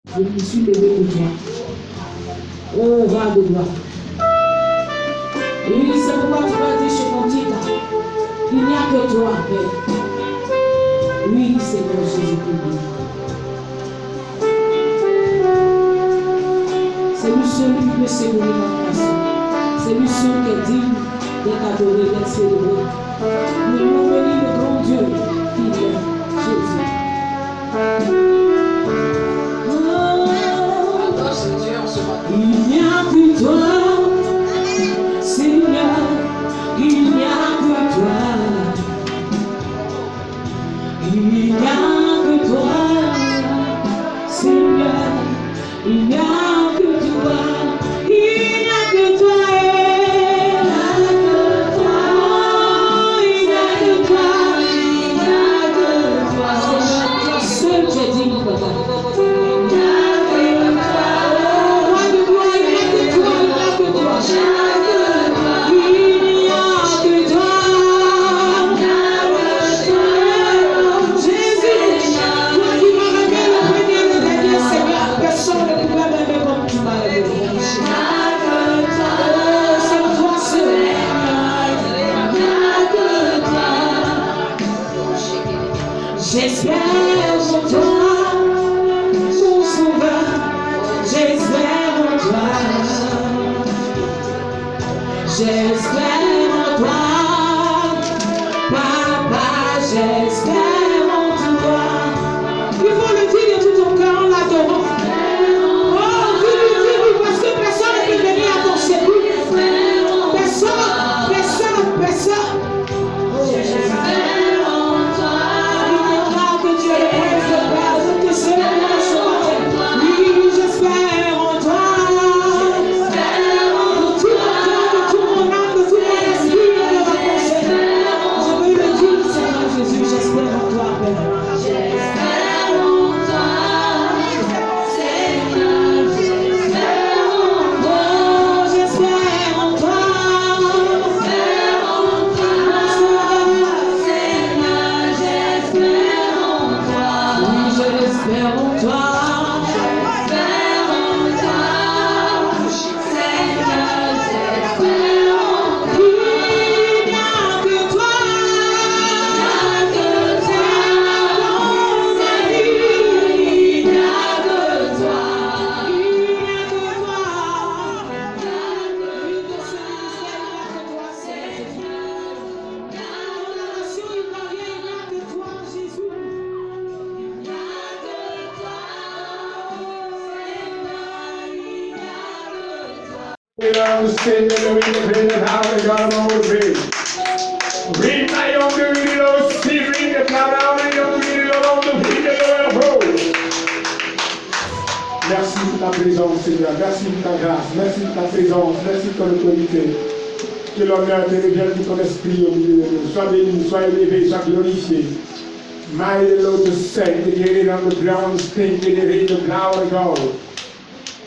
Je me suis levé pour toi. Oh, roi de gloire. Et c'est pourquoi tu vas dire chez mon titre, il n'y a que toi, Père. Oui, Seigneur Jésus-Christ. C'est lui seul qui peut secourir ma nation. C'est lui seul qui est digne d'être adoré, d'être célébré. Le nom béni le grand Dieu qui est Jésus. Il n'y a que toi, Seigneur, il n'y a que toi. Il n'y a que toi, Seigneur, il n'y a que toi. Il n'y a que toi, il n'y a que toi, il n'y a que toi, il n'y a que toi. Seigneur, toi seul tu es digne, papa. J'espère en toi, mon sauveur, j'espère en toi, j'espère en toi, papa, j'espère en toi. Il faut le dire de tout ton cœur en l'adorant. Oh, dis-lui, parce que personne ne peut venir à ton secours. Personne. Merci pour ta présence, Seigneur. Merci pour ta grâce. Merci pour ta présence. Merci pour ton autorité. Que l'honneur te revienne pour ton esprit au milieu de nous. Sois béni, sois élevé, sois glorifié. Mighty Lord, the saint, the on the ground, sting, the glory God.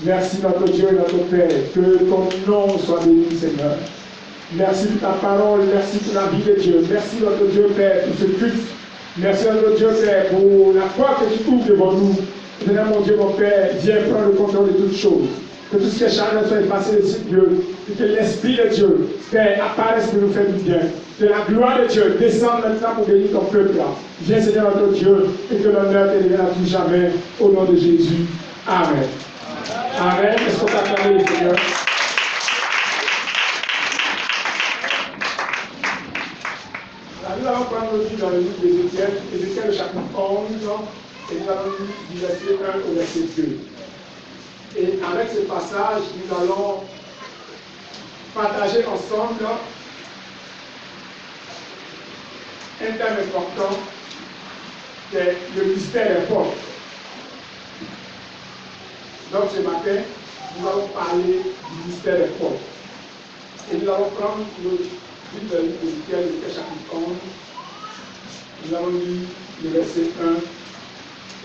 Merci notre Dieu et notre Père. Que ton nom soit béni, Seigneur. Merci pour ta parole. Merci pour la vie de Dieu. Merci notre Dieu, Père, pour ce Christ. Merci notre Dieu, Père, pour la foi que tu ouvres devant nous. Seigneur mon Dieu, mon Père, viens prendre le contrôle de toutes choses. Que tout ce qui est chargé soit effacé de ce Dieu. Et que l'Esprit de Dieu, Père, apparaisse pour nous faire du bien. Que la gloire de Dieu descende maintenant pour bénir ton peuple. Viens, Seigneur notre Dieu, et que l'honneur te revienne à tout jamais. Au nom de Jésus. Amen. Amen. Est-ce qu'on peut acclamer le Seigneur? Nous allons prendre aussi dans le livre d'Ézéchiel, Ézéchiel chapitre 11. Et nous allons lire du verset 1 au verset 2. Et avec ce passage, nous allons partager ensemble un thème important, c'est le mystère des portes. Donc ce matin, nous allons parler du mystère des portes. Et nous allons prendre le livre d'Ézéchiel, chapitre 11. Nous allons lire le verset 1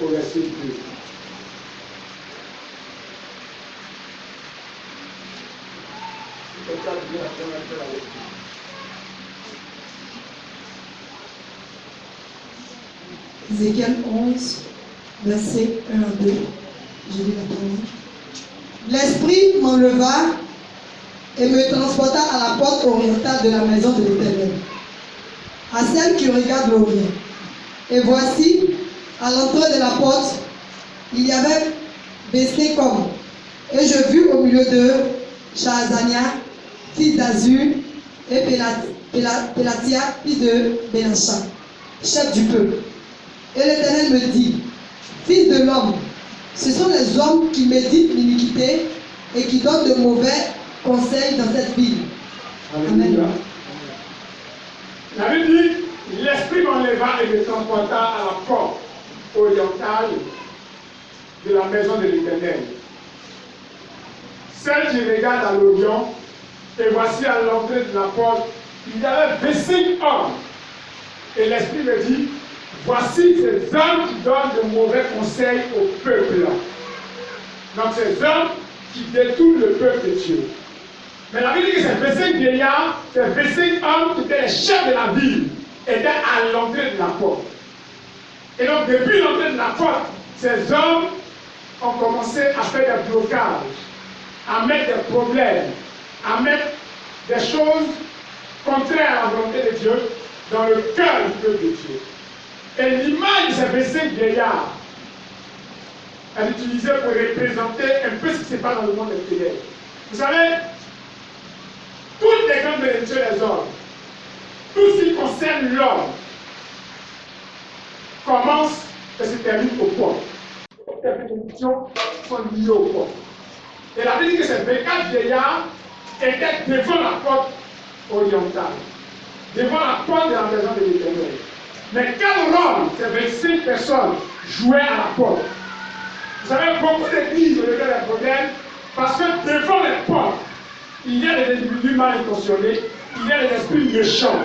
au verset 2. Ézéchiel 11, verset 1 à 2. Je lis la parole. L'Esprit m'enleva et me transporta à la porte orientale de la maison de l'Éternel, à celle qui regarde l'Orient. Et voici, à l'entrée de la porte, il y avait Bessécom. Et je vis au milieu d'eux Shazania, fils d'Azur, et Pélatia, fils de Bénacha, chef du peuple. Et l'Éternel me dit, fils de l'homme, ce sont les hommes qui méditent l'iniquité et qui donnent de mauvais conseils dans cette ville. Amen. La Bible dit, l'Esprit m'enleva et me transporta à la porte orientale de la maison de l'Éternel, celle qui regarde à l'Orient, et voici à l'entrée de la porte, il y avait 25 hommes. Et l'Esprit me dit, voici ces hommes qui donnent de mauvais conseils au peuple. Donc ces hommes qui détournent le peuple de Dieu. Mais la Bible dit que ces 25 vieillards, ces 25 hommes qui étaient les chefs de la ville, étaient à l'entrée de la porte. Et donc depuis l'entrée de la porte, ces hommes ont commencé à faire des blocages, à mettre des problèmes, à mettre des choses contraires à la volonté de Dieu dans le cœur du peuple de Dieu. Et l'image de ces 25 vieillards, elle est utilisée pour représenter un peu ce qui se passe dans le monde des ténèbres. Vous savez, toutes les grandes bénédictions des hommes, tout ce qui concerne l'homme, commence et se termine au port. Toutes les bénédictions sont liées au port. Et la Bible dit que ces 24 vieillards étaient devant la porte orientale, devant la porte de la maison de l'Éternel. Mais quel rôle ces 25 personnes jouaient à la porte? Vous savez, beaucoup d'églises ont des problèmes parce que devant les portes, il y a des individus mal intentionnés, il y a des esprits méchants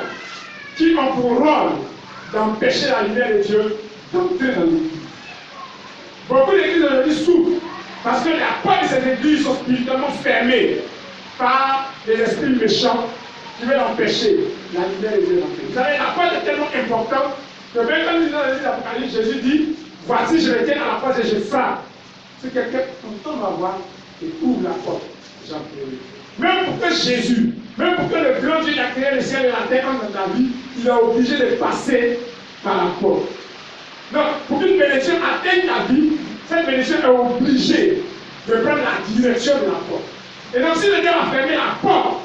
qui ont pour rôle d'empêcher la lumière de Dieu d'entrer dans l'église. Beaucoup d'églises aujourd'hui souffrent parce que la porte de ces églises sont spirituellement fermées par des esprits méchants qui veulent empêcher la lumière de Dieu d'entrer. Vous savez, la porte est tellement importante que même quand nous lisons dans l'Apocalypse, Jésus dit, voici je me tiens à la porte et je frappe. Si quelqu'un entend ma voix et ouvre la porte, j'entrerai. Même pour que Jésus, même pour que le grand Dieu qui a créé le ciel et la terre entre dans ta vie, il est obligé de passer par la porte. Donc, pour qu'une bénédiction atteigne ta vie, cette bénédiction est obligée de prendre la direction de la porte. Et donc, si le Dieu a fermé la porte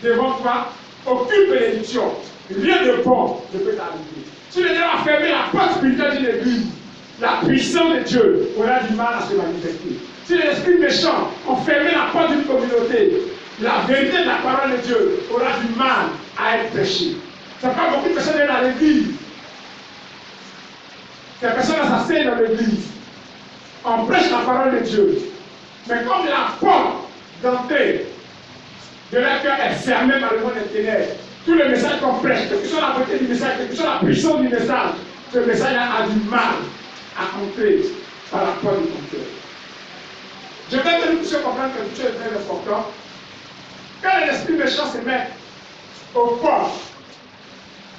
devant toi, aucune bénédiction, rien de bon ne peut t'arriver. Si le Dieu a fermé la porte spirituelle d'une église, la puissance de Dieu aura du mal à se manifester. Si les esprits méchants ont fermé la porte d'une communauté, la vérité de la parole de Dieu aura du mal à être prêchée. C'est pas beaucoup de personnes dans l'église. Ces personnes s'asseyent dans l'église. On prêche la parole de Dieu. Mais comme la porte d'entrée de leur cœur est fermée par le monde des ténèbres, tout le message qu'on prêche, quelle que soit la beauté du message, quelle que soit la puissance du message, ce message a du mal à entrer par la porte de ton cœur. Je vais que nous puissions comprendre quelque chose de très important. Quand les esprits méchants se mettent au portes,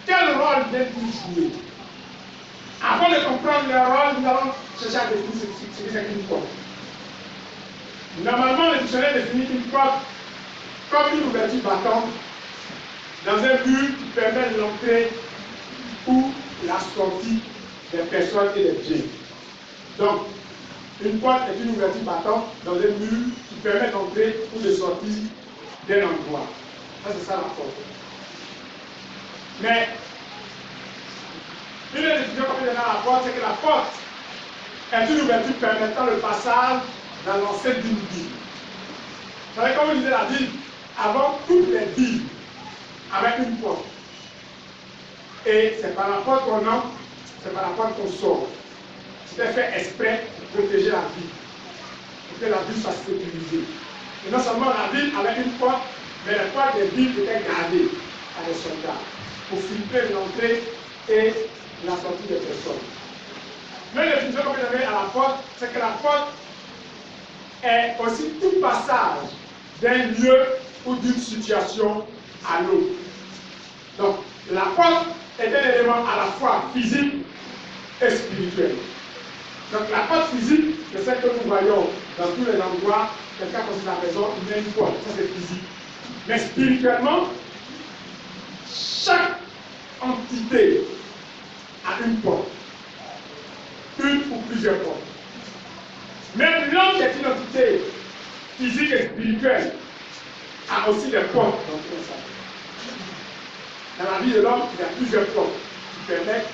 quel rôle viennent-ils jouer? Avant de comprendre leur rôle, nous allons chercher à définir ce que c'est qu'une porte. Normalement, le dictionnaire définit une porte comme une ouverture battante dans un but qui permet l'entrée ou la sortie des personnes et des biens. Donc, une porte est une ouverture battante dans un mur qui permet d'entrer ou de sortir d'un endroit. Ça, c'est ça la porte. Mais, une des définitions qu'on peut donner à la porte, c'est que la porte est une ouverture permettant le passage dans l'enceinte d'une ville. Vous savez, comme vous lisez la Bible, avant toutes les villes avec une porte. Et c'est par la porte qu'on entre, c'est par la porte qu'on sort. C'était fait exprès pour protéger la ville, pour que la ville soit sécurisée. Et non seulement la ville avec une porte, mais les portes des villes étaient gardées par les soldats pour filtrer l'entrée et la sortie des personnes. Mais la définition qu'on peut donner à la porte, c'est que la porte est aussi tout passage d'un lieu ou d'une situation à l'autre. Donc, la porte est un élément à la fois physique et spirituel. Donc la porte physique, c'est celle que nous voyons dans tous les endroits. Quelqu'un construit sa maison, il met une porte, ça c'est physique. Mais spirituellement, chaque entité a une porte. Une ou plusieurs portes. Même l'homme qui est une entité physique et spirituelle a aussi des portes dans tout ça. Dans la vie de l'homme, il y a plusieurs portes qui permettent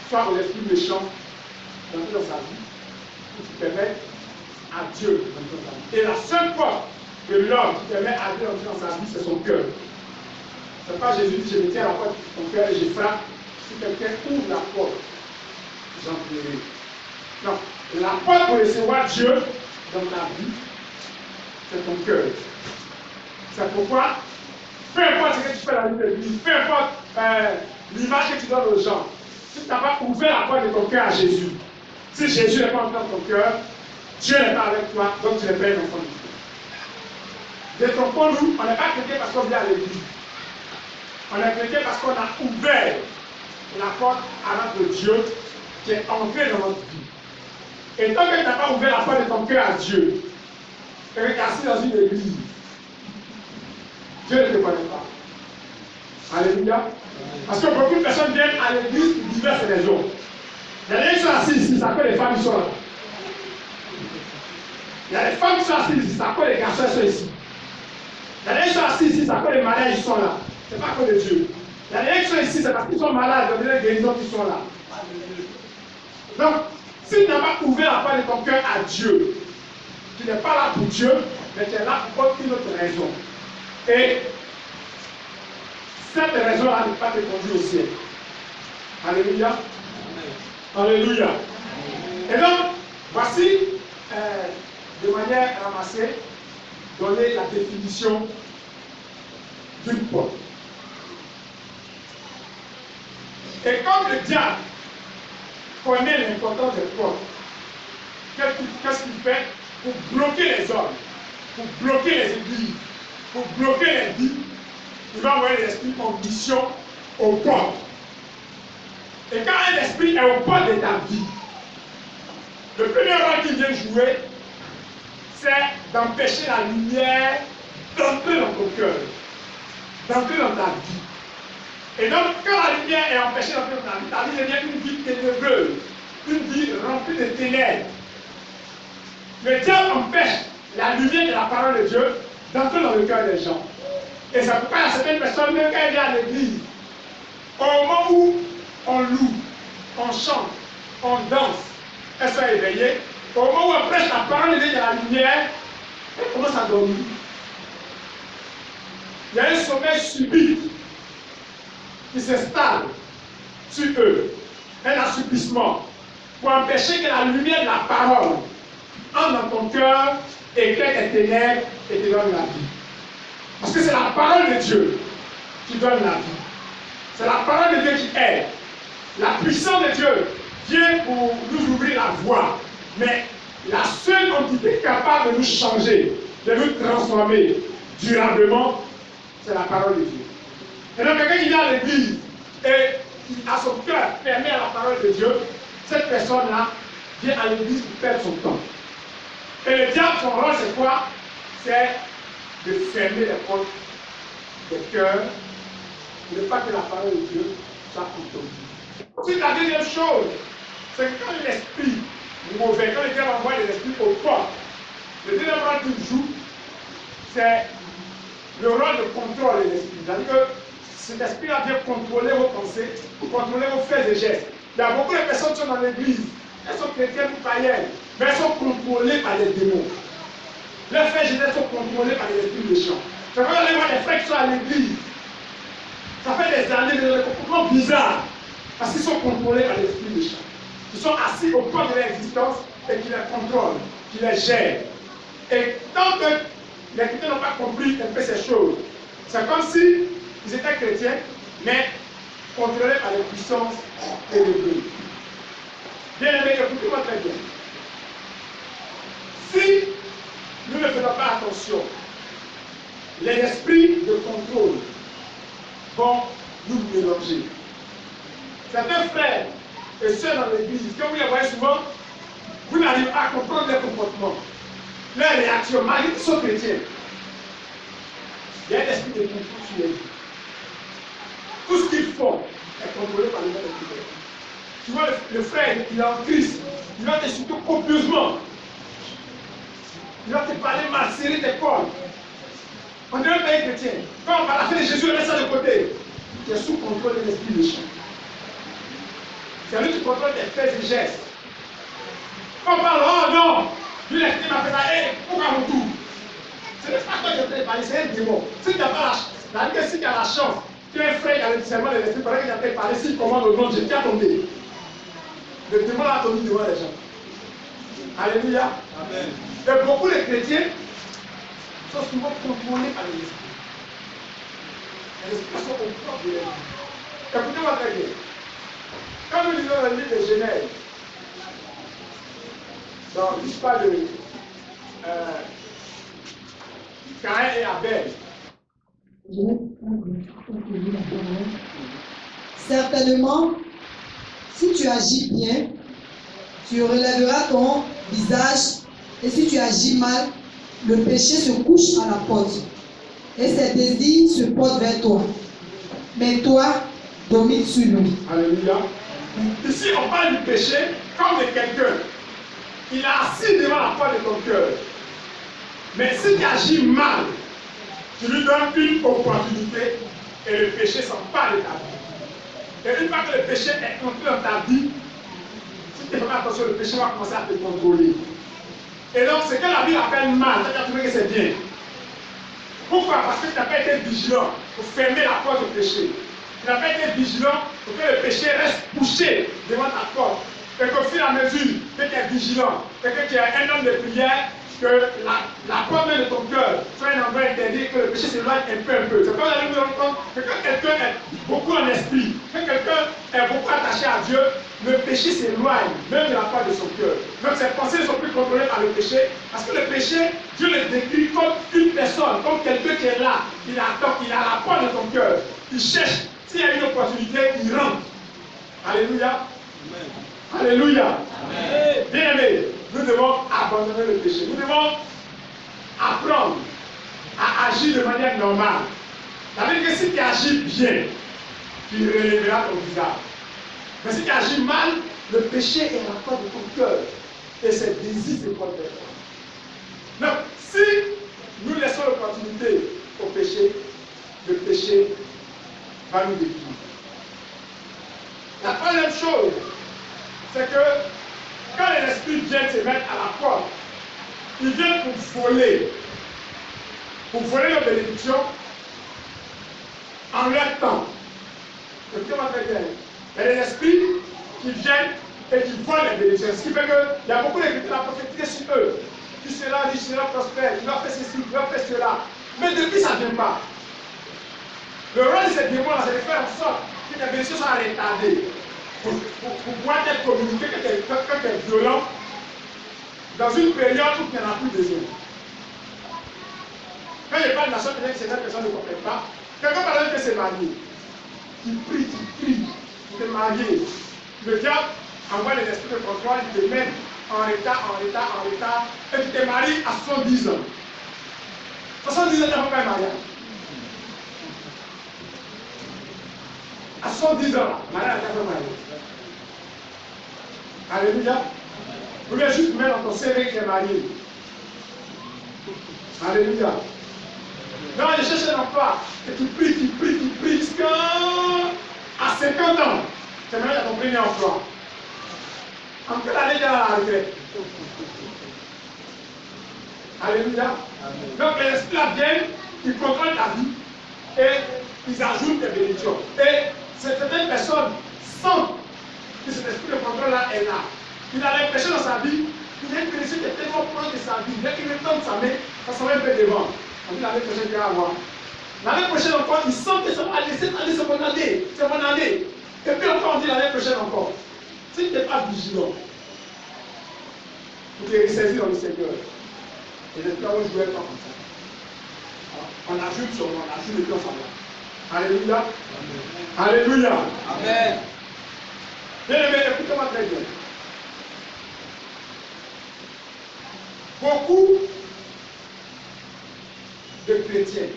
soit aux esprits méchants d'entrer dans sa vie, ou qui permettent à Dieu d'entrer dans sa vie. Et la seule porte de l'homme qui permet à Dieu d'entrer dans sa vie, c'est son cœur. C'est pas Jésus dit, je me tiens à la porte de ton cœur et je frappe. Si quelqu'un ouvre la porte, j'entrerai. Non, la porte pour recevoir Dieu dans ta vie, c'est ton cœur. C'est pourquoi, peu importe ce que tu fais dans l'église, peu importe l'image que tu donnes aux gens, si tu n'as pas ouvert la porte de ton cœur à Jésus, si Jésus n'est pas entré dans ton cœur, Dieu n'est pas avec toi, donc tu n'es pas un enfant de Dieu. Détrompons-nous, on n'est pas chrétien parce qu'on vient à l'église. On est chrétien parce qu'on a ouvert la porte à notre Dieu qui est entré dans notre vie. Et tant que tu n'as pas ouvert la porte de ton cœur à Dieu, et que tu es assis dans une église, Dieu ne te connaît pas. Alléluia. Parce que beaucoup de personnes viennent à l'église pour diverses raisons. Il y a des gens qui sont assis ici, ça fait les femmes qui sont là. Il y a des femmes qui sont assises ici, ça fait les garçons qui sont ici. Il y a des gens qui sont assis ici, ça fait les malades qui sont là. Ce n'est pas que de Dieu. Il y a des gens qui sont ici, c'est parce qu'ils sont malades, il y a des guérisons qui sont là. Donc, si tu n'as pas ouvert la porte de ton cœur à Dieu, tu n'es pas là pour Dieu, mais tu es là pour aucune autre raison. Et cette raison-là ne pas te conduire au ciel. Alléluia. Alléluia. Et donc, voici, de manière ramassée, donner la définition d'une porte. Et comme le diable connaît l'importance des portes, qu'est-ce qu'il fait pour bloquer les hommes, pour bloquer les églises, pour bloquer les vies? Il va envoyer l'esprit en mission aux portes. Et quand un esprit est aux portes de ta vie, le premier rôle qu'il vient jouer, c'est d'empêcher la lumière d'entrer dans ton cœur, d'entrer dans ta vie. Et donc, quand la lumière est empêchée d'entrer dans ta vie devient une vie ténébreuse, une vie remplie de ténèbres. Le diable empêche la lumière de la parole de Dieu d'entrer dans le cœur des gens. Et c'est pourquoi il y a certaines personnes, même quand elles viennent à l'église, au moment où on loue, on chante, on danse, elles sont éveillées. Au moment où on prêche la parole de Dieu, il y a la lumière, elles commencent à dormir. Il y a un sommeil subit qui s'installe sur eux, un assoupissement, pour empêcher que la lumière de la parole entre dans ton cœur, éclaire tes ténèbres et te donne la vie. Parce que c'est la parole de Dieu qui donne la vie. C'est la parole de Dieu qui aide. La puissance de Dieu vient pour nous ouvrir la voie. Mais la seule entité capable de nous changer, de nous transformer durablement, c'est la parole de Dieu. Et donc quelqu'un qui vient à l'église et qui a son cœur fermé à la parole de Dieu, cette personne-là vient à l'église pour perdre son temps. Et le diable, son rôle, c'est quoi? C'est de fermer les portes des cœurs, pour ne pas que la parole de Dieu soit entendue. Ensuite, la deuxième chose, c'est que quand l'esprit mauvais, quand le diable envoie les esprits aux portes, le deuxième rôle qu'il joue, c'est le rôle de contrôle de l'esprit. C'est-à-dire que cet esprit-là vient contrôler vos pensées, contrôler vos faits et gestes. Il y a beaucoup de personnes qui sont dans l'église, elles sont chrétiennes ou païennes, mais elles sont contrôlées par les démons. Leurs faits et gestes sont contrôlés par les esprits méchants. C'est quand on allez voir les frères qui sont à l'église, ça fait des années, des comportements bizarres, parce qu'ils sont contrôlés par les esprits méchants. Ils sont assis au point de leur existence et qui les contrôlent, qui les gèrent. Et tant que les chrétiens n'ont pas compris un peu ces choses, c'est comme si ils étaient chrétiens, mais contrôlés par les puissances ténébreuses. Bien aimé, écoutez-moi très bien. Si nous ne faisons pas attention, les esprits de contrôle vont nous mélanger. Certains frères et soeurs dans l'église, quand vous les voyez souvent, vous n'arrivez pas à comprendre leur comportement, leur réaction, malgré qu'ils sont chrétiens. Il y a un esprit de contrôle sur les vies. Tout ce qu'ils font est contrôlé par le même esprit. Tu vois, le frère, il est en Christ, il va t'insulter copieusement. Il va te parler mal, serrer tes cordes. On dirait pas un chrétien. Quand on va à la fin de Jésus, on laisse ça de côté. Tu es sous contrôle de l'esprit méchant. C'est lui qui contrôle tes faits et gestes. Quand on parle, oh non, lui l'esprit m'a fait ça, pourquoi on tourne? Ce n'est pas toi qui t'es parlé, c'est un démon. Si tu n'as pas la chance, si tu as la chance, tu es un frère qui a le discernement de l'esprit, pendant qu'il t'a fait parler, s'il commande au nom de Jésus, tu as tombé. Le démon a tombé devant les gens. Alléluia. Amen. Et beaucoup de chrétiens sont souvent contrôlés par les esprits. Les esprits sont au propre de leur vie. Écoutez-moi très bien. Quand nous lisons le livre de Genèse, dans l'histoire de Caïn et Abel, certainement, si tu agis bien, tu relèveras ton visage, et si tu agis mal, le péché se couche à la porte, et ses désirs se portent vers toi. Mais toi, domine sur lui. Alléluia. Ici, on parle du péché comme de quelqu'un. Il est assis devant la porte de ton cœur. Mais si tu agis mal, tu lui donnes une opportunité et le péché s'empare de ta vie. Et une fois que le péché est entré dans ta vie, si tu ne fais pas attention, le péché va commencer à te contrôler. Et donc, ce que la Bible appelle mal, tu as trouvé que c'est bien. Pourquoi? Parce que tu n'as pas été vigilant pour fermer la porte au péché. Tu n'as pas été vigilant pour que le péché reste couché devant ta porte. Et qu'au fur et à mesure que tu es vigilant, et que tu es un homme de prière, que la porte même de ton cœur soit un endroit interdit, que le péché s'éloigne un peu. C'est comme la Bible nous rend compte que quand quelqu'un est beaucoup en esprit, quand quelqu'un est beaucoup attaché à Dieu, le péché s'éloigne même de la porte de son cœur. Donc ses pensées ne sont plus contrôlées par le péché, parce que le péché, Dieu le décrit comme une personne, comme quelqu'un qui est là, il attend, il est à la porte de ton cœur, il cherche, s'il y a une opportunité, il rentre. Alléluia. Amen. Alléluia. Amen. Bien aimé, nous devons abandonner le péché. Nous devons apprendre à agir de manière normale. Ça veut dire que si tu agis bien, tu relèveras ton visage. Mais si tu agis mal, le péché est à la porte de ton cœur et ses désirs se portent vers toi. Donc, si nous laissons l'opportunité au péché, le péché va nous détruire. La troisième chose, c'est que quand les esprits viennent se mettre à la porte, ils viennent pour voler nos bénédictions en leur temps. Écoutez-moi très bien. Il y a des esprits qui viennent et qui volent les bénédictions. Ce qui fait qu'il y a beaucoup d'écrits à prophétiser sur eux. Tu seras riche, tu seras prospère, tu vas faire ceci, tu vas faire cela. Mais depuis, ça ne vient pas. Le rôle de ces démons-là, c'est de faire en sorte que tes bénédictions soient retardées. Pour pouvoir être communiqué que tu es violent dans une période où tu n'en as plus besoin. Quand je parle de la sorte, peut-être que certaines personnes ne comprennent pas. Quelqu'un par exemple qui s'est marié, tu pries pour te marier. Le diable envoie les esprits de contrôle, il te met en retard, et tu te maries à 70 ans. 70 ans, tu n'as pas un mariage. À 110 ans, mariage, tu n'as pas un mariage. Alléluia. Vous voulez juste mettre dans ton CV qui est marié. Alléluia. Non, je cherche un emploi. Et tu pries jusqu'à 50 ans. Tu es marié à ton premier emploi. En quelle année tu es à la retraite? Alléluia. Amen. Donc les esprits là viennent, ils contrôlent ta vie et ils ajoutent des bénédictions. Et certaines personnes sentent que cet esprit de contrôle-là est là. Il a l'impression dans sa vie, il a une bénédiction qui est tellement proche de sa vie. Dès qu'il me tend sa main, ça s'en va un peu devant. On dit l'année prochaine, il va avoir. L'année prochaine encore, il sent que ça va aller, cette année, c'est mon année. C'est mon année. Et puis encore, on dit l'année prochaine encore. Si tu n'es pas vigilant, tu te ressaisis dans le Seigneur. Et les esprits vont jouer comme ça. On ajoute son nom, on ajoute le temps sur là. Alléluia. Amen. Alléluia. Amen. Bien aimé, écoutez-moi très bien. Beaucoup de chrétiens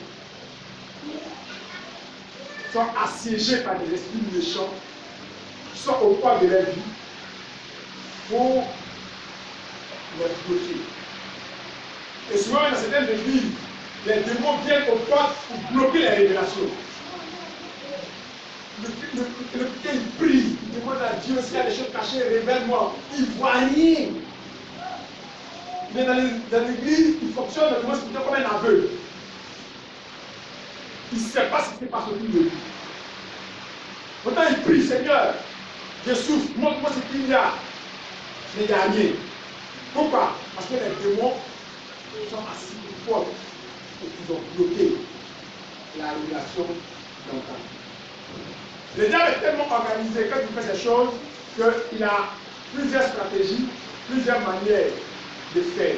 sont assiégés par des esprits méchants qui sont au poids de leur vie pour les bloquer. Et souvent, dans certaines églises, les démons viennent au poids pour bloquer les révélations. Le chrétien, il prie, il demande à Dieu s'il y a des choses cachées, révèle-moi. Il ne voit rien. Mais dans l'église, il fonctionne comme un aveugle. Il ne sait pas ce qui se passe autour de lui. Pourtant, il prie, Seigneur, je souffre, montre-moi ce qu'il y a. Mais il n'y a rien. Pourquoi? Parce que les démons sont assis au poids et qu'ils ont bloqué la révélation dans ta vie. Le diable est tellement organisé quand il fait ces choses qu'il a plusieurs stratégies, plusieurs manières de faire.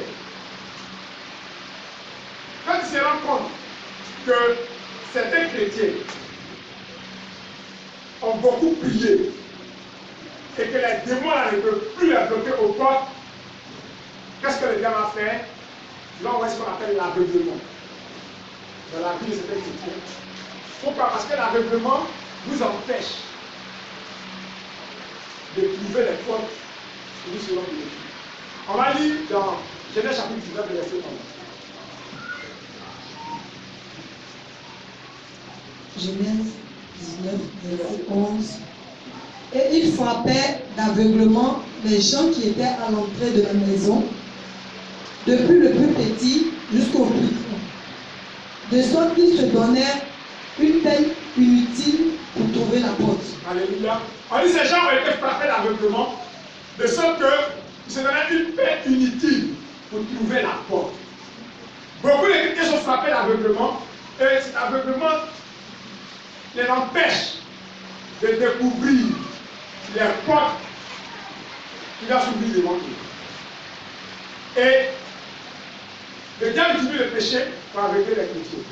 Quand il se rend compte que certains chrétiens ont beaucoup prié et que les démons ne peuvent plus les bloquer au corps, qu'est-ce que le diable a fait? Là, on voit ce qu'on appelle l'aveuglement dans la vie de certains chrétiens. Pourquoi? Parce que l'aveuglement nous empêche de trouver les portes que nous serons bénéfiques. On va lire dans Genèse chapitre 19, verset 11. Genèse 19, verset 11. Et il frappait d'aveuglement les gens qui étaient à l'entrée de la maison, depuis le plus petit jusqu'au plus grand, de sorte qu'ils se donnaient une peine inutile pour trouver la porte. Alléluia. On dit ces gens ont été frappés d'aveuglement, de sorte qu'ils se donnaient une peine inutile pour trouver la porte. Beaucoup de chrétiens sont frappés d'aveuglement, et cet aveuglement les empêche de découvrir les portes qui doivent s'ouvrir devant eux. Et le diable utilise le péché pour aveugler les chrétiens.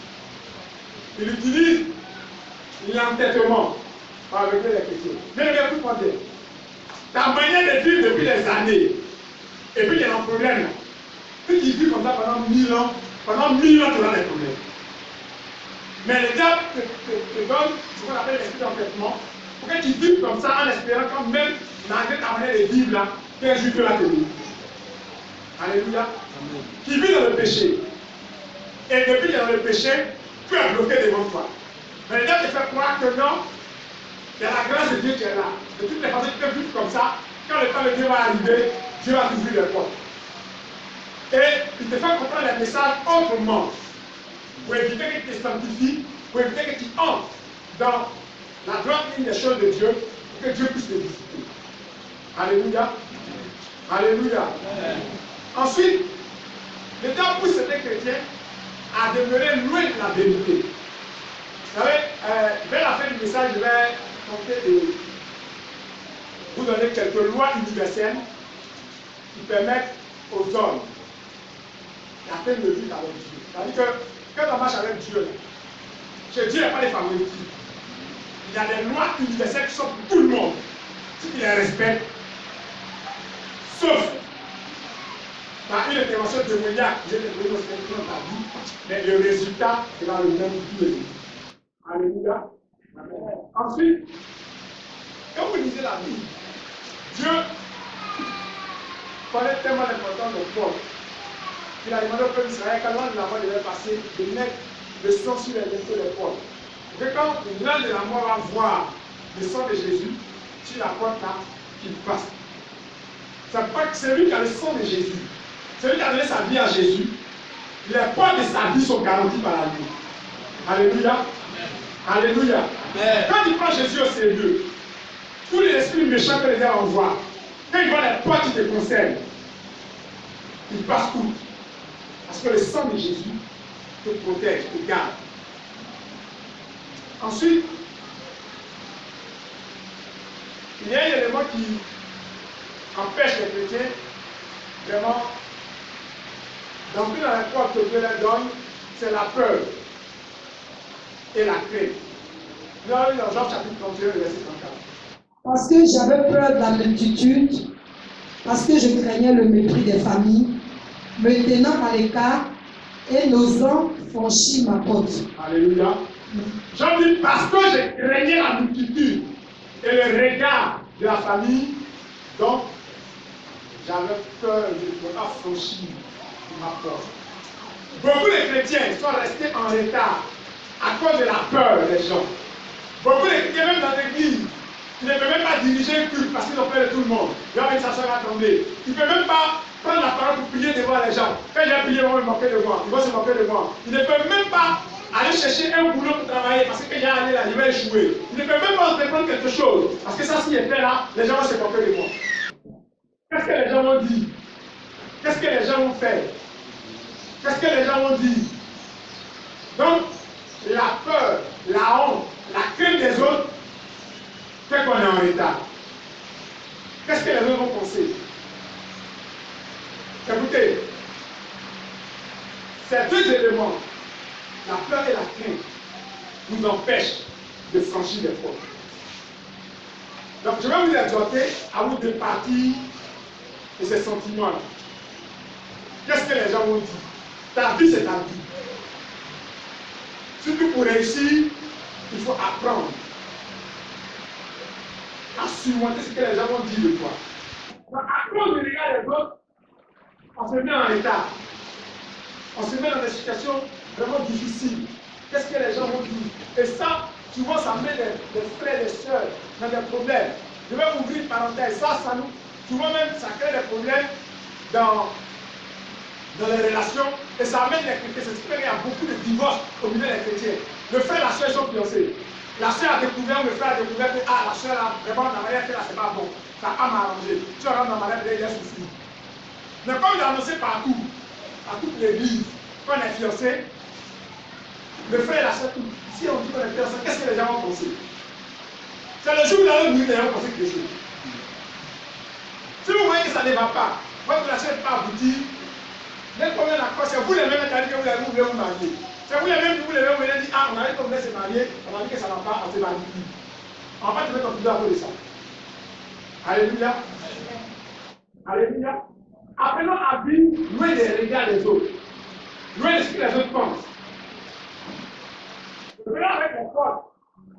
Il utilise l'entêtement pour aveugler les chrétiens. Mais ne bien plus prendre. Ta manière de vivre depuis des années, et puis il y a un problème. Puis tu vis comme ça pendant 1000 ans, tu auras des problèmes. Mais le diable te donne ce qu'on appelle l'esprit d'entêtement, pour que tu vives comme ça en espérant quand même malgré ta manière de vivre là, qu'un jour Dieu va te bénir. Alléluia. Amen. Qui vit dans le péché. Et depuis qu'il est dans le péché, tu es bloqué devant toi. Mais le diable te fait croire que non, il y a la grâce de Dieu qui est là. De toutes les façons, tu peux vivre comme ça. Quand le temps de Dieu va arriver, Dieu va t'ouvrir les portes. Et il te fait comprendre les messages autrement. Pour éviter que tu te sanctifies, pour éviter que tu entres dans la droite ligne des choses de Dieu, pour que Dieu puisse te visiter. Alléluia. Alléluia. Amen. Ensuite, le diable pousse certains chrétiens à demeurer loin de la vérité. Vous savez, vers la fin du message, je vais tenter de vous donner quelques lois universelles qui permettent aux hommes d'atteindre le but avec Dieu. C'est-à-dire que quand on marche avec Dieu, chez Dieu, il n'y a pas de favoritisme. Il y a des lois universelles qui sont pour tout le monde. Si tu les respectes, sauf par une intervention démoniaque, j'ai des problèmes dans ta vie, mais le résultat sera le même pour tous les autres. Alléluia. Ensuite, quand vous lisez la Bible, Dieu connaît tellement l'importance de Paul qu'il a demandé au peuple d'Israël, quand l'ange de la mort devait passer, de mettre le sang sur les linteaux des portes. Et quand l'ange de la mort va voir le sang de Jésus sur la porte là, qu'il passe. C'est lui qui a le sang de Jésus. C'est lui qui a donné sa vie à Jésus. Les portes de sa vie sont garanties par la vie. Alléluia. Alléluia. Amen. Quand tu prends Jésus au sérieux, tous les esprits méchants que les gens envoient, quand ils voient les portes qui te concernent, ils passent tout. Parce que le sang de Jésus te protège, te garde. Ensuite, il y a un élément qui empêche les chrétiens vraiment d'entrer dans la porte que Dieu leur donne, c'est la peur et la crainte. Nous allons dans Jean chapitre 31, verset 34. Parce que j'avais peur de la multitude, parce que je craignais le mépris des familles, me tenant à l'écart et n'osant franchir ma porte. Alléluia. Jean dit, parce que je craignais la multitude et le regard de la famille, donc j'avais peur de ne pas franchir ma porte. Beaucoup de chrétiens sont restés en retard à cause de la peur des gens. Beaucoup de chrétiens, même dans l'église, ils ne peuvent même pas diriger un culte parce qu'ils ont peur de tout le monde. Ils vont s'asseoir à tomber. Ils ne peuvent même pas prendre la parole pour prier devant les gens. Quand j'ai prié, ils vont me moquer de moi. Ils vont se moquer de moi. Ils ne peuvent même pas aller chercher un boulot pour travailler parce que j'ai allé là, je vais échouer. Ils ne peuvent même pas entreprendre quelque chose parce que ça, s'il est fait là, les gens vont se moquer de moi. Qu'est-ce que les gens vont dire? Qu'est-ce que les gens vont faire? Qu'est-ce que les gens vont dire? Donc, la peur, la honte, la crainte des autres fait qu'on est en retard. Qu'est-ce que les autres vont penser? Écoutez, ces deux éléments, la peur et la crainte, nous empêchent de franchir les portes. Donc, je vais vous exhorter à vous départir de ces sentiments-là. Qu'est-ce que les gens vont dire? Ta vie, c'est ta vie. Surtout pour réussir, il faut apprendre à surmonter ce que les gens vont dire de toi. Donc, à cause du regard des autres, on se met en retard. On se met dans des situations vraiment difficiles. Qu'est-ce que les gens vont dire? Et ça, souvent, ça met des frères et des sœurs dans des problèmes. Je vais ouvrir une parenthèse. Ça nous, souvent même, ça crée des problèmes dans les relations et ça amène les chrétiens. C'est ce qui fait qu'il y a beaucoup de divorces au milieu des chrétiens. Le frère et la soeur sont fiancés. La soeur a découvert, le frère a découvert que la soeur a vraiment la manière qu'elle a, c'est pas bon. Ça a m'arrangé. Tu rentres dans ma manière de dire souci. Mais comme il a annoncé partout, à toute l'église, qu'on est fiancé, le frère et la soeur, si on dit qu'on est fiancé, qu'est-ce que les gens vont penser? C'est le jour où vous allez mourir, les gens vont penser quelque chose. Si vous voyez que ça ne va pas, votre relation n'est pas aboutie, les problèmes d'accord, c'est vous les mêmes qui avez dit que vous voulez vous marier. C'est vous les mêmes qui vous voulez dire, ah, on a dit qu'on voulait se marier, on a dit que ça ne va pas, on se marie plus. En fait, tu veux continuer à cause de ça. Alléluia. Alléluia. Apprenons à vivre loin des regards des autres, loin de ce que les autres pensent. Le problème avec les portes,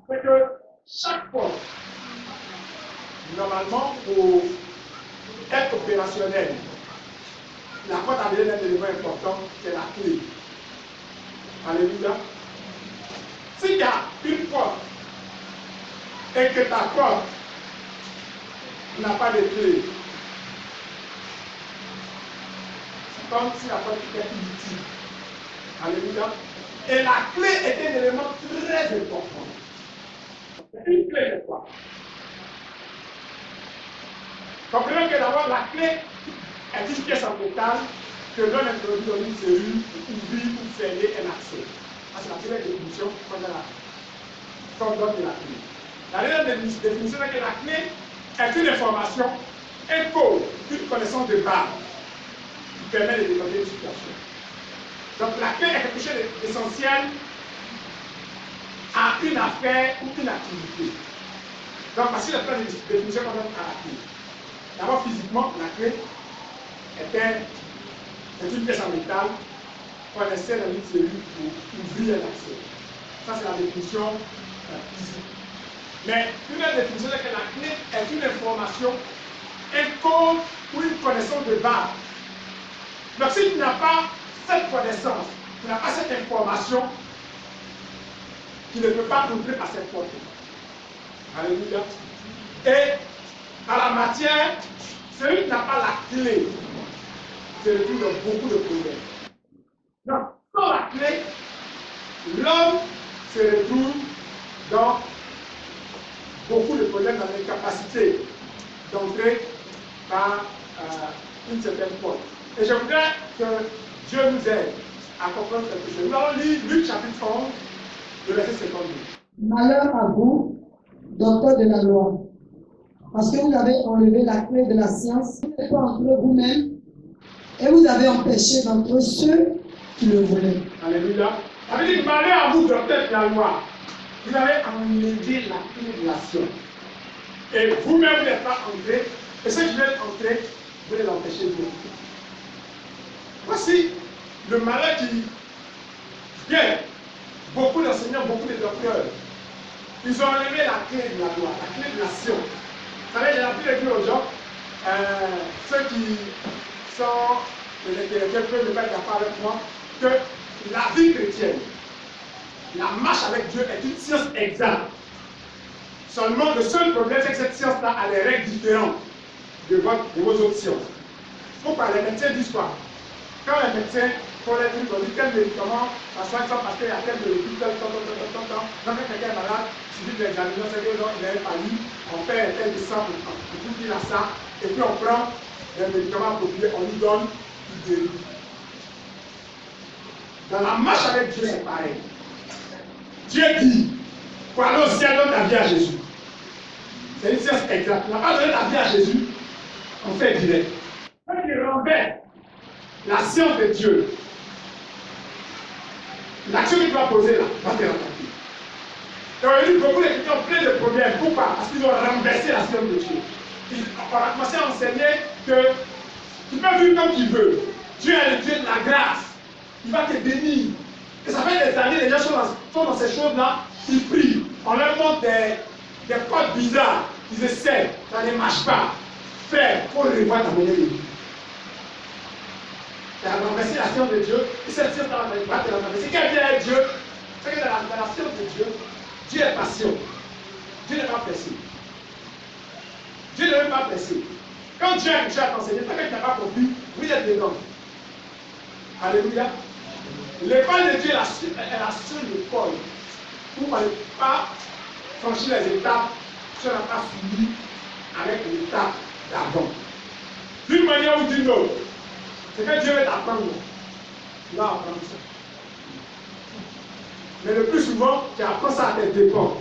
c'est que chaque porte, normalement, pour être opérationnel, la porte a besoin d'un élément important, c'est la clé. Alléluia. S'il y a une porte et que ta porte n'a pas de clé, c'est comme si la porte était inutile. Alléluia. Et la clé est un élément très important. C'est une clé de quoi? Comprenons que d'abord la clé est une pièce en métal que l'on introduit dans une cellule pour ouvrir ou fermer un accès. Ça, c'est la première définition qu'on donne de la clé. La deuxième définition est que la clé est une information, un code, une connaissance de base qui permet de débloquer une situation. Donc la clé est quelque chose d'essentiel à une affaire ou une activité. Donc voici la première définition qu'on donne à la clé. D'abord, physiquement, la clé est une pièce en métal qu'on insère dans une cellule pour ouvrir l'accès. Ça, c'est la définition physique. Mais une autre définition, c'est que la clé est une information, un code ou une connaissance de base. Donc, si tu n'as pas cette connaissance, tu n'as pas cette information, tu ne peux pas ouvrir par cette porte. Alléluia. Et à la matière, celui qui n'a pas la clé se retrouve dans beaucoup de problèmes. Donc, sans la clé, l'homme se retrouve dans beaucoup de problèmes, dans l'incapacité d'entrer par une certaine porte. Et je voudrais que Dieu nous aide à comprendre quelque chose. Nous allons lire Luc chapitre 11, le verset 52. Malheur à vous, docteurs de la loi, parce que vous avez enlevé la clé de la science, vous n'êtes pas entre vous-même, et vous avez empêché d'entrer ceux qui le voulaient. Alléluia. Ça veut dire malheur à vous, docteurs de la loi. Vous avez enlevé la clé de la science. Et vous-même, vous n'êtes pas entré. Et ceux qui veulent entrer, vous les empêchez de vous. Voici le malheur qui vient. Beaucoup d'enseignants, beaucoup de docteurs, ils ont enlevé la clé de la loi, la clé de la science. Vous savez, j'ai appris aux gens, ceux qui sont les intellectuels peuvent me mettre d'accord avec moi, que la vie chrétienne, la marche avec Dieu est une science exacte. Seulement, le seul problème, c'est que cette science-là a des règles différentes de vos autres sciences. Pourquoi les médecins disent quoi? Quand les médecins font les trucs, on dit tel médicament, ça soigne ça parce qu'il y a tel de l'hôpital, quand quelqu'un est malade, il suffit de l'examiner, on sait qu'il a un palier, on fait un tel de sang pour tout qu'il a ça, et puis on prend les médicaments appropriés, on lui donne, il guérit. Dans la marche avec Dieu, c'est pareil. Dieu dit, pour aller au ciel, donne ta vie à Jésus. C'est une science exacte. On n'a pas donné ta vie à Jésus, on fait direct. Quand il renverse la science de Dieu, l'action qu'il doit poser là, va te rattraper. Et on a eu beaucoup de gens plein de problèmes. Pourquoi? Parce qu'ils ont renversé la science de Dieu. On a commencé à enseigner que tu peux vivre comme tu veux. Dieu est le Dieu de la grâce. Il va te bénir. Et ça fait des années, les gens sont dans ces choses-là, ils prient. On leur montre des codes bizarres. Ils essaient, ça ne marche pas. Frère, il faut revoir ta manière de vivre. Tu as renversé la science de Dieu, et cette science va te renverser. Quel Dieu est Dieu? C'est que dans la science de Dieu, Dieu est patient. Dieu n'est pas pressé. Dieu ne veut pas presser. Quand Dieu a touché à t'enseigner, tant que tu n'as pas compris, vous êtes dedans. Alléluia. L'école de Dieu est la seule école où on ne peut pas franchir les étapes si on n'a pas fini avec l'étape d'avant. D'une manière ou d'une autre, c'est que Dieu veut t'apprendre. Tu vas apprendre ça. Mais le plus souvent, tu apprends ça à tes dépens.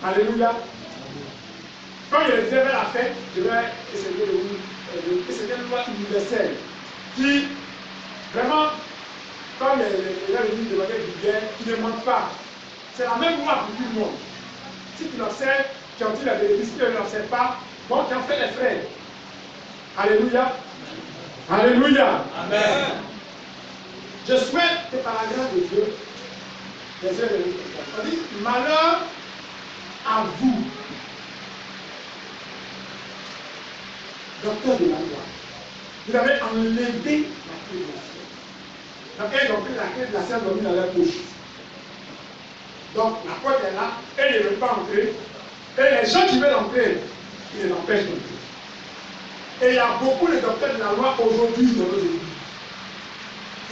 Alléluia. Quand je disais vers la fête, je vais essayer de vous. C'est une loi universelle qui, vraiment, comme les gens disent de manière vulgaire, qui ne manque pas. C'est la même loi pour tout le monde. Si tu l'observes, tu en tires la bénéfice. Si tu ne l'observes pas, bon, tu en fais les frais. Alléluia. Alléluia. Amen. Je souhaite que par la grâce de Dieu, on dit malheur à vous, docteur de la loi. Vous avez enlevé la clé de la science. Donc, ils ont pris la clé de la science, ils l'ont mis dans leur poche. Donc, la porte est là, et ils ne veulent pas entrer. Et les gens qui veulent entrer, ils les empêchent d'entrer. Et il y a beaucoup de docteurs de la loi aujourd'hui dans nos églises.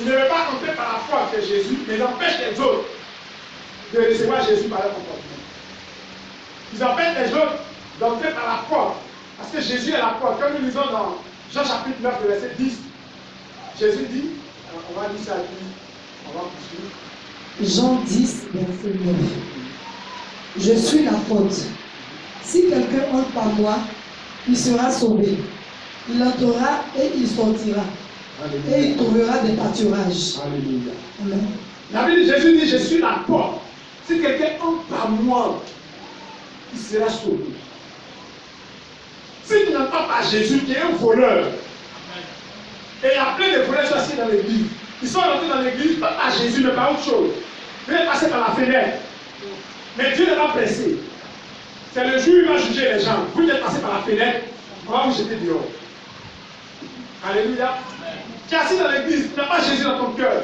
Ils ne veulent pas entrer par la foi de Jésus, mais ils empêchent les autres de recevoir Jésus par leur comportement. Ils empêchent les autres d'entrer par la porte. Parce que Jésus est la porte. Comme nous lisons dans Jean chapitre 9, verset 10, Jésus dit, on va lire ça et puis on va poursuivre. Jean 10, verset 9. Je suis la porte. Si quelqu'un entre par moi, il sera sauvé. Il entrera et il sortira. Alléluia. Et il trouvera des pâturages. Alléluia. Amen. La Bible, Jésus dit, je suis la porte. Si quelqu'un entre par moi, il sera sauvé. Si tu n'entends pas Jésus, qui est un voleur, et il y a plein de voleurs assis dans l'église, ils sont rentrés dans l'église, pas par Jésus, mais par autre chose. Ils viennent passer par la fenêtre. Mais Dieu n'est pas pressé. C'est le jour où il va juger les gens. Vous êtes passé par la fenêtre, on va vous jeter dehors. Alléluia. Tu es assis dans l'église, tu n'as pas Jésus dans ton cœur.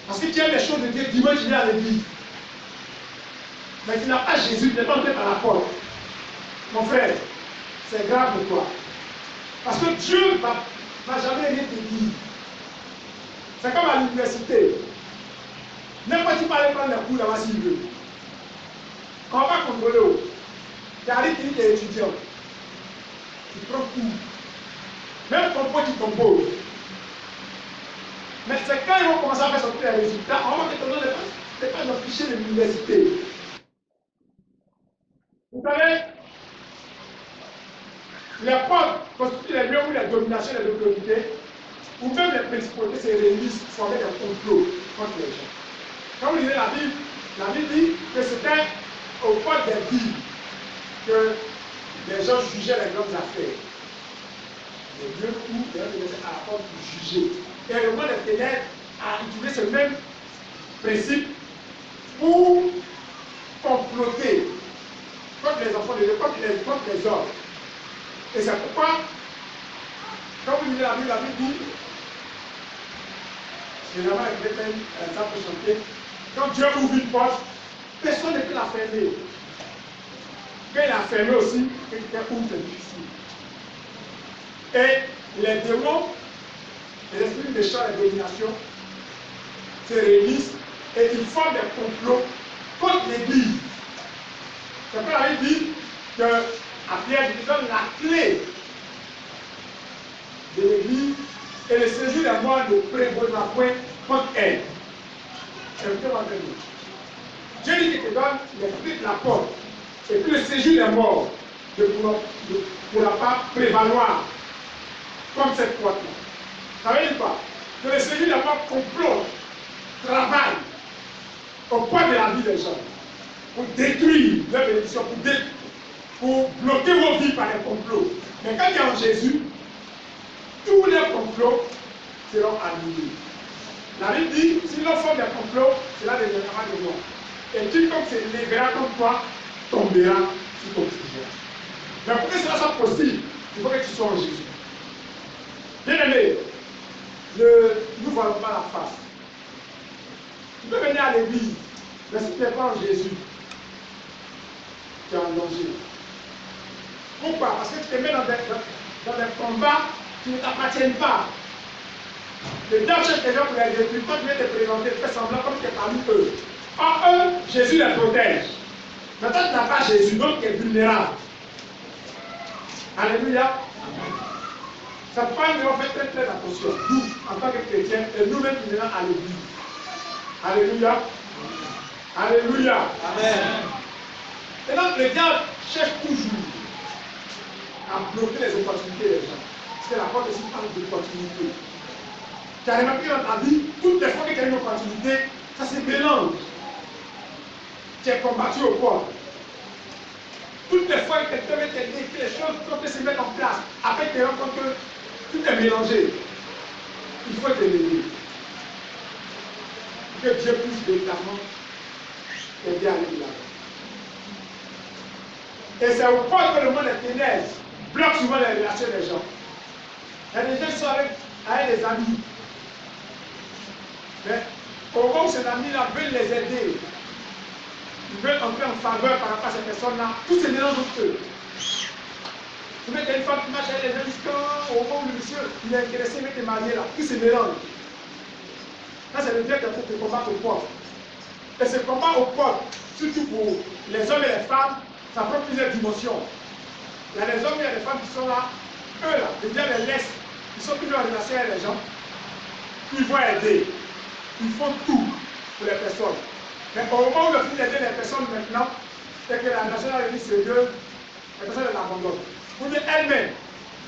Parce que tu aimes les choses de Dieu, dimanche tu viens à l'église. Mais tu n'as pas Jésus, tu n'es pas entré par la porte. Mon frère, c'est grave pour toi. Parce que Dieu ne va jamais rien te dire. C'est comme à l'université. N'importe qui peut aller prendre les cours là-bas s'il veut. On ne va pas contrôler. Tu arrives, tu es étudiant. Tu prends cours. Même ton pote qui compose. Mais c'est quand ils vont commencer à faire sortir les résultats, on va te donner les pages de fichier de l'université. Vous savez, les portes constituent les lieux où la domination et l'autorité, ou même les principautés se réunissent pour former un complot contre les gens. Quand vous lisez la Bible dit que c'était au portes des villes que les gens jugeaient les grandes affaires. Les lieux où les gens devaient à la porte pour juger. Et le monde des ténèbres a utilisé ce même principe pour comploter contre les enfants de Dieu, contre les hommes. Et c'est pourquoi, quand vous lisez la Bible dit, généralement, avec un exemple chanté, quand Dieu ouvre une porte, personne ne peut la fermer. Quand il a fermé aussi, quelqu'un ouvre, c'est difficile. Et les démons, les esprits méchants et domination se réunissent et ils forment des complots contre l'Église. C'est pourquoi la Bible dit qu'à Pierre, il donne la clé de l'Église et le séjour des morts ne prévaudra point contre elle. Écoutez-moi bien. Dieu dit qu'il te donne les clés de la porte et puis le séjour des morts ne pourra pas prévaloir comme cette porte-là. Ça veut dire quoi? Que le séjour des morts complote, travaille au point de la vie des gens pour détruire leur bénédiction, pour bloquer vos vies par les complots. Mais quand il y a en Jésus, tous les complots seront annulés. La Bible dit, si l'on forme des complots, cela deviendra de moi. Et quiconque se lèvera contre toi, tombera sur ton sujet. Mais pour que cela soit possible, il faut que tu sois en Jésus. Bien aimé, nous ne voyons pas la face. Tu peux venir à l'église, mais si tu n'es pas en Jésus, tu es en danger. Pourquoi? Parce que tu te mets dans des combats qui ne t'appartiennent pas. Le diable cherche les gens pour les détruire. Quand tu viens te présenter, tu fais semblant comme tu es parmi eux. En eux, Jésus les protège. Mais toi, tu n'as pas Jésus, donc tu es vulnérable. Alléluia. C'est pourquoi nous devons faire très très attention, nous, en tant que chrétiens, et nous-mêmes qui venons à l'église. Alléluia. Alléluia. Amen. Et donc, le diable cherche toujours à bloquer les opportunités des gens. Parce que la porte aussi parle d'opportunités. Tu as remarqué dans ta vie, toutes les fois que tu as une opportunité, ça se mélange. Tu es combattu au corps. Toutes les fois que quelqu'un veut t'aider, que les choses peuvent se mettre en place, après tu te rends compte que tout est mélangé. Il faut te lever. Que Dieu puisse véritablement t'aider à aller de l'avant. Et c'est au point que le monde des ténèbres bloque souvent les relations des gens. Il y a des gens qui sont avec des amis. Mais au moment où ces amis-là veulent les aider, ils veulent entrer en faveur par rapport à ces personnes-là, tout se mélange entre eux. Tu mets une femme qui marche avec les gens, au moment où le monsieur il est intéressé, il veut te marier là, tout se mélange. Là, c'est le Dieu qui a fait le combat au port. Et ce combat au port, surtout pour les hommes et les femmes, ça prend plusieurs dimensions. Il y a des hommes et des femmes qui sont là, eux là, le Dieu les laisse, ils sont toujours en relation avec les gens, ils vont aider, ils font tout pour les personnes. Mais au moment où le film d'aider les personnes maintenant, c'est que la nation a dit c'est Dieu, les personnes l'abandonnent. Pour dire elle-même,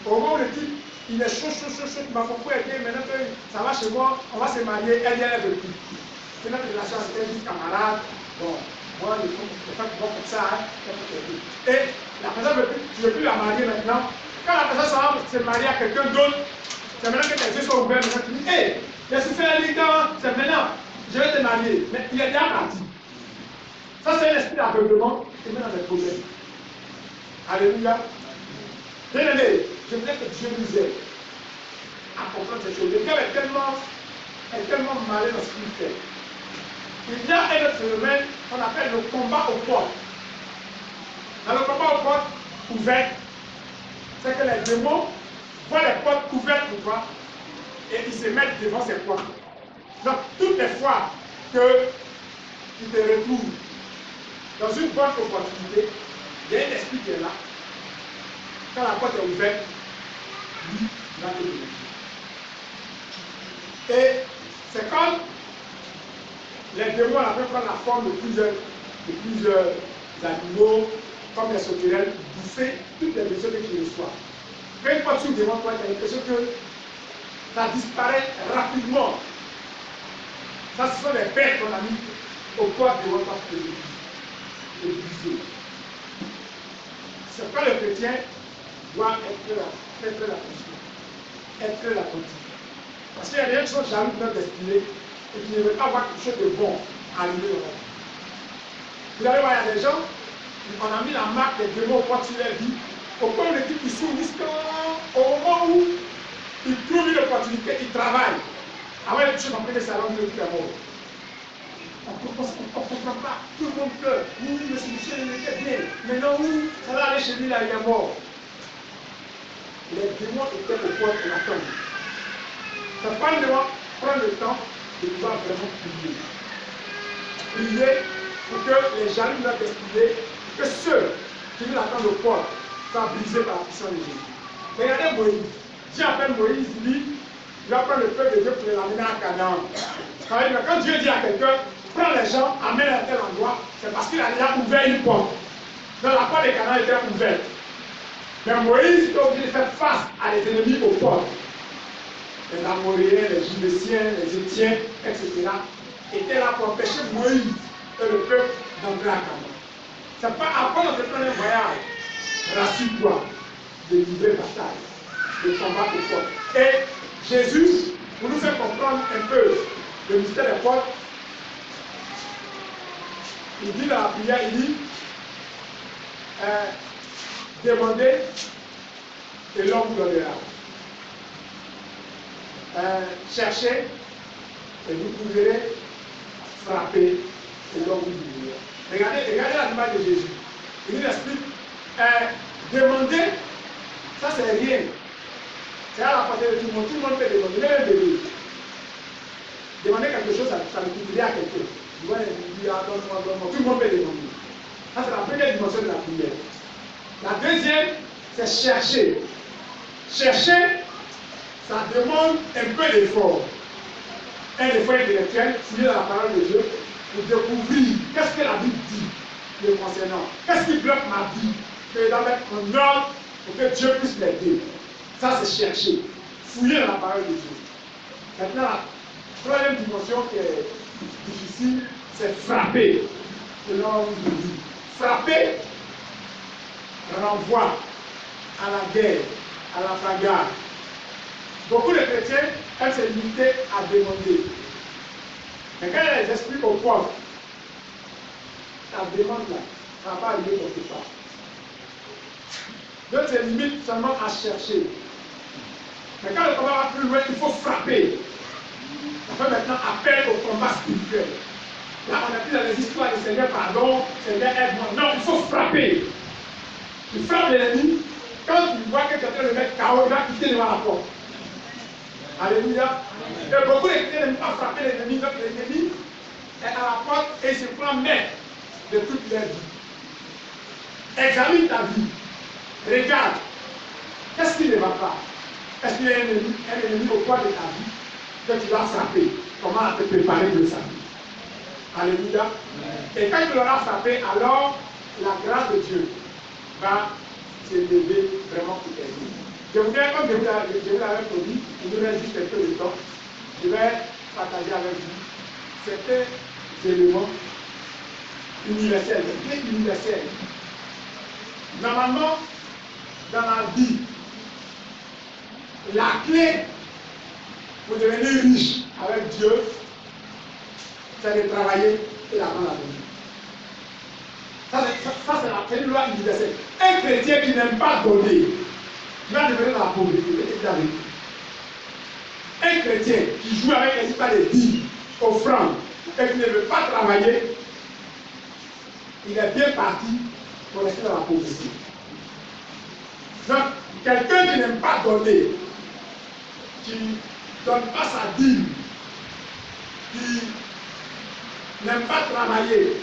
au moment où le type, il est chaud, il m'a beaucoup aidé, maintenant que ça va chez moi, on va se marier, elle vient de plus. C'est notre relation avec elle, camarade, bon, moi, les femmes qui vont comme ça, et la personne ne veut plus la marier maintenant. Quand la personne va se marier à quelqu'un d'autre, c'est maintenant que tes yeux sont ouverts, maintenant tu dis, hé, j'ai souffert les gars, c'est maintenant, je vais te marier. Mais il est déjà parti. Ça, c'est l'esprit d'aveuglement qui te met dans des problèmes. Alléluia. Bien aimé, je voudrais que Dieu nous aide à comprendre ces choses. Le cœur est tellement malin dans ce qu'il fait. Il y a un autre phénomène qu'on appelle le combat aux portes. Dans le combat aux portes ouvertes, c'est que les démons voient les portes ouvertes pour toi et ils se mettent devant ces portes. Donc, toutes les fois que tu te retrouves dans une bonne opportunité, il y a un esprit qui est là. Quand la porte est ouverte, lui, il va te donner. Et c'est comme les démons peuvent prendre la forme de plusieurs animaux, comme les sauterelles, bouffer toutes les blessures que tu reçois. Quand une porte s'ouvre devant toi, tu as l'impression que ça disparaît rapidement. Ça, ce sont les bêtes qu'on a mis au poids devant toi pour te briser. c'est quand le chrétien doit être là, faire très attention, être très attentif. Parce qu'il y a des gens qui sont jaloux de notre destinée et qui ne veulent pas voir quelque chose de bon arriver dans leur vie. Vous allez voir, il y a des gens, on a mis la marque des démons au point de leur vie, au point où les types ils souffrent au moment où ils trouvent une opportunité, ils travaillent. Avant les choses en train de salon, ils disent mort. On ne comprend pas, tout le monde pleure. Oui, le Seigneur était bien. Maintenant, où ça va aller chez lui, là, il est mort. Les démons étaient au point de l'attendre. Ça pas le droit prendre le temps de pouvoir vraiment prier. Prier pour que les jaloux de notre destinée, que ceux qui nous attendent au port soient brisés par la puissance de Jésus. Regardez Moïse. Dieu appelle Moïse, lui, il va prendre le peuple de Dieu pour les amener à Canaan. Quand Dieu dit à quelqu'un, prends les gens, amène à tel endroit, c'est parce qu'il a déjà ouvert une porte. Donc la porte de Canaan était ouverte. Mais Moïse était obligé de faire face à les ennemis aux portes. Les Amoréens, les Judéciens, les Étiens, etc. étaient là pour empêcher Moïse et le peuple d'entrer à Canaan. C'est pas après notre premier voyage, rassure-toi, de livrer bataille, de combattre les portes. Et Jésus, pour nous faire comprendre un peu le mystère des portes, il dit dans la prière, il dit, demandez et l'homme vous donnera. Cherchez et vous trouverez, frappez et l'homme vous donnera. Regardez la image de Jésus. Il nous explique, demander, ça c'est rien. C'est à la portée de tout le monde peut demander, même bébé. Demander quelque chose, ça le coûterait à quelqu'un. Tu vois, il dit, donne-moi, tout le monde peut demander. Ça c'est la première dimension de la prière. La deuxième, c'est chercher. Chercher, ça demande un peu d'effort. Un effort intellectuel, fouiller dans la parole de Dieu, pour découvrir qu'est-ce que la Bible dit le concernant. Qu'est-ce qui bloque ma vie, que je dois mettre en ordre pour que Dieu puisse m'aider. Ça, c'est chercher. Fouiller dans la parole de Dieu. Maintenant, la troisième dimension qui est difficile, c'est frapper. Selon nous dit. Frapper renvoie à la guerre, à la bagarre. Beaucoup de chrétiens aiment se limiter à demander. Mais quand il les explique aux pauvres, la demande là, ça ne va pas arriver quelque part. Donc c'est limite seulement à chercher. Mais quand le combat va plus loin, il faut frapper. Ça fait maintenant appel au combat spirituel. Là, on a plus dans les histoires de Seigneur, pardon, Seigneur, aide-moi. Non, il faut frapper. Tu frappes l'ennemi. Quand tu vois que tu es en train de mettre KO, il va quitter devant la porte. Alléluia. Et beaucoup de chrétiens n'aiment pas frapper l'ennemi. Donc l'ennemi est à la porte et il se prend maître de toute leur vie. Examine ta vie. Regarde. Qu'est-ce qui ne va pas? Est-ce qu'il y a un ennemi au poids de ta vie que tu dois frapper? Comment te préparer de ça? Alléluia. Et quand tu l'auras frappé, alors la grâce de Dieu va s'élever vraiment pour t'aider. Je voudrais, comme je vous l'avais promis, il nous reste juste un peu de temps, je vais partager avec vous certains éléments universels, des clés universelles. Normalement, dans la vie, la clé pour devenir riche avec Dieu, c'est de travailler et la main à venir. Ça c'est une loi universelle. Un chrétien qui n'aime pas donner, il va devenir dans la pauvreté. Un chrétien qui joue avec les histoires de dîmes, offrandes, et qui ne veut pas travailler, il est bien parti pour rester dans la pauvreté. Donc, quelqu'un qui n'aime pas donner, qui ne donne pas sa dîme, qui n'aime pas travailler,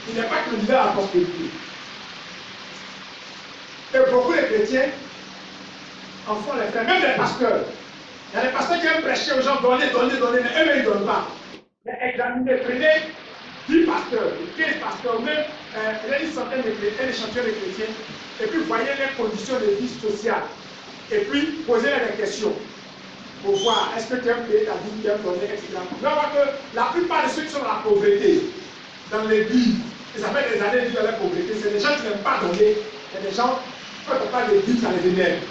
il n'est pas candidat à la prospérité. Et beaucoup de chrétiens en font les frères, même les pasteurs. Il y a des pasteurs qui aiment prêcher aux gens, donner, mais eux, ils ne donnent pas. Mais examinez, prenez 10 pasteurs, 15 pasteurs, même une centaine de chrétiens, un échantillon de chrétiens, et puis voyez les conditions de vie sociale. Et puis posez-leur des questions pour voir est-ce que tu aimes payer ta vie, tu aimes donner, etc. Vous allez voir que la plupart de ceux qui sont dans la pauvreté, dans l'église, et ça fait des années qu'ils sont dans la pauvreté, c'est des gens qui n'aiment pas donner Il y a des gens, quand on parle de vie, ça les énerve.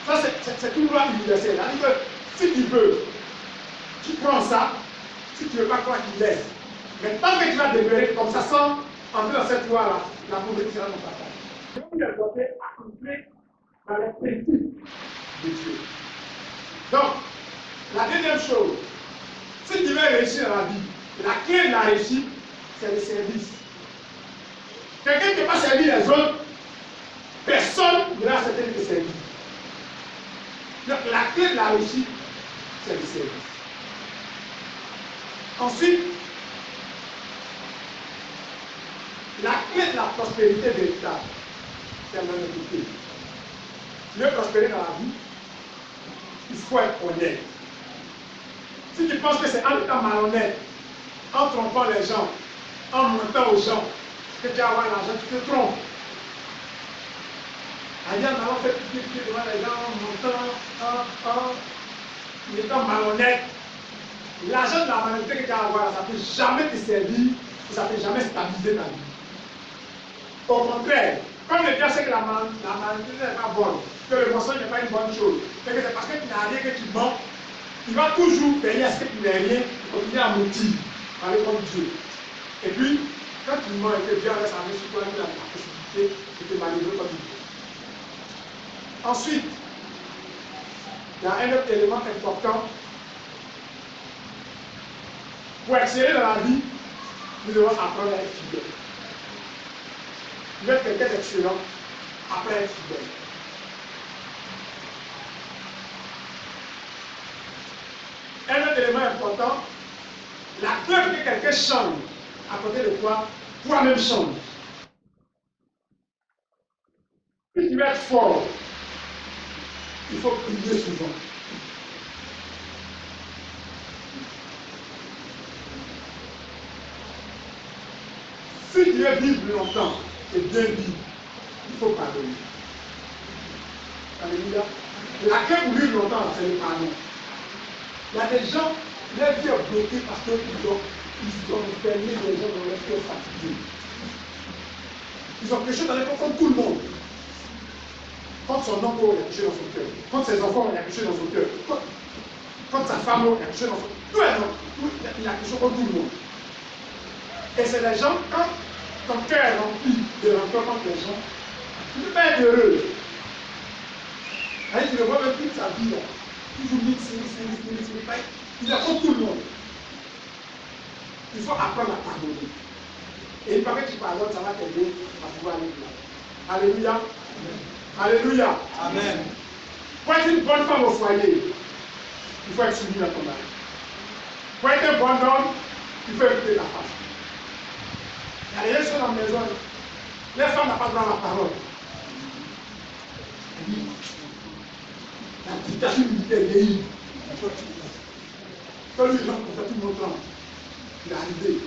Ça, c'est une loi universelle. C'est-à-dire que si tu veux, tu prends ça. Si tu ne veux pas croire qu'il laisse. Mais tant que tu vas demeurer comme ça, sans entrer dans cette loi-là, la pauvreté sera non partage. Je vous ai porté à compléter dans les principes de Dieu. Donc, la deuxième chose, si tu veux réussir dans la vie, la clé de la réussite, c'est le service. Quelqu'un qui ne peut pas servir les autres, personne ne va accepter de te servir. Donc, la clé de la réussite, c'est le service. Ensuite, la clé de la prospérité véritable, c'est l'honnêteté. Tu veux prospérer dans la vie, il faut être honnête. Si tu penses que c'est en étant malhonnête, en trompant les gens, en mentant aux gens, que tu vas avoir l'argent, tu te trompes. Ailleurs, nous allons faire pied devant les gens en mentant, en étant malhonnête. L'argent de la malhonnêteté que tu vas avoir, ça ne peut jamais te servir, ça ne peut jamais stabiliser ta vie. Au contraire, comme le diable sait que la malhonnêteté n'est pas bonne, que le mensonge n'est pas une bonne chose, c'est que c'est parce que tu n'as rien que tu mens, il va toujours veiller à ce que tu n'aies rien, continuer à mentir, parler comme Dieu. Et puis, quand tu mens et que Dieu laisse sa main sur toi, il a la possibilité de te manœuvrer comme il veut. Ensuite, il y a un autre élément important. Pour exceller dans la vie, nous devons apprendre à être fidèles. Vous êtes quelqu'un d'excellent, apprendre à être fidèle. Un autre élément important, la peur que quelqu'un change, à côté de toi, toi-même change. Si tu veux être fort, il faut prier souvent. Si tu veux vivre longtemps et bien vivre, il faut pardonner. Alléluia. La clé pour vivre longtemps, c'est le pardon. Il y a des gens, leur vie est bloquée parce qu'ils ont fermé les gens dans leur cœur fatigué. Ils ont péché dans les cœurs comme tout le monde. Quand son oncle, il a péché dans son cœur. Quand ses enfants, il a péché dans son cœur. Quand sa femme, il a péché dans son cœur. Il a péché comme tout le monde. Et c'est les gens, quand ton cœur est rempli de rancœur contre les gens, tu ne peux pas être heureux. Tu le vois même toute sa vie, là. Toujours mix, il est comme tout le monde. Il faut apprendre à pardonner. Et une fois que tu pardonnes, ça va t'aider à pouvoir aller là. Alléluia. Alléluia. Amen. Pour être une bonne femme au foyer, il faut être soumis à ton mari. Pour être un bon homme, il faut écouter ta femme. Il y a des gens dans la maison, les femmes n'ont pas droit à la parole. La dictature militaire vieillit. Quand les gens font tout mon temps, il est arrivé. Et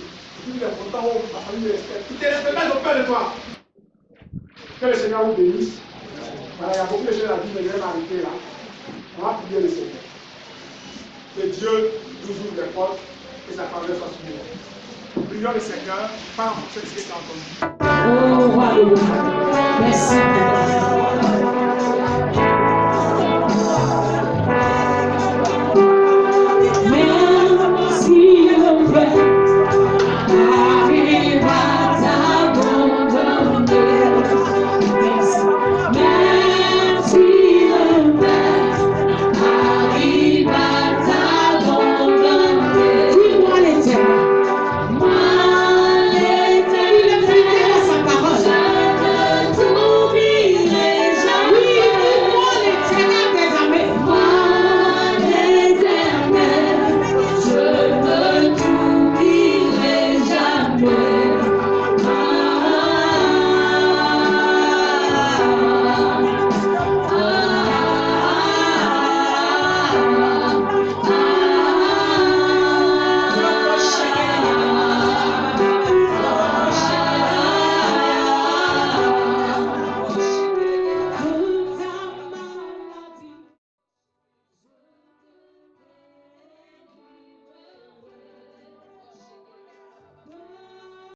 puis il est content, oh, ma famille me respecte. Il ne te respecte pas, ils ont peur de toi. Que le Seigneur vous bénisse. Voilà, il y a beaucoup de choses à dire, mais je vais m'arrêter là. On va prier le Seigneur. Que Dieu nous ouvre les portes et sa faveur soit sur nous. Prions le Seigneur, par en fonction de ce que tu as entendu. Oh, alléluia. Merci.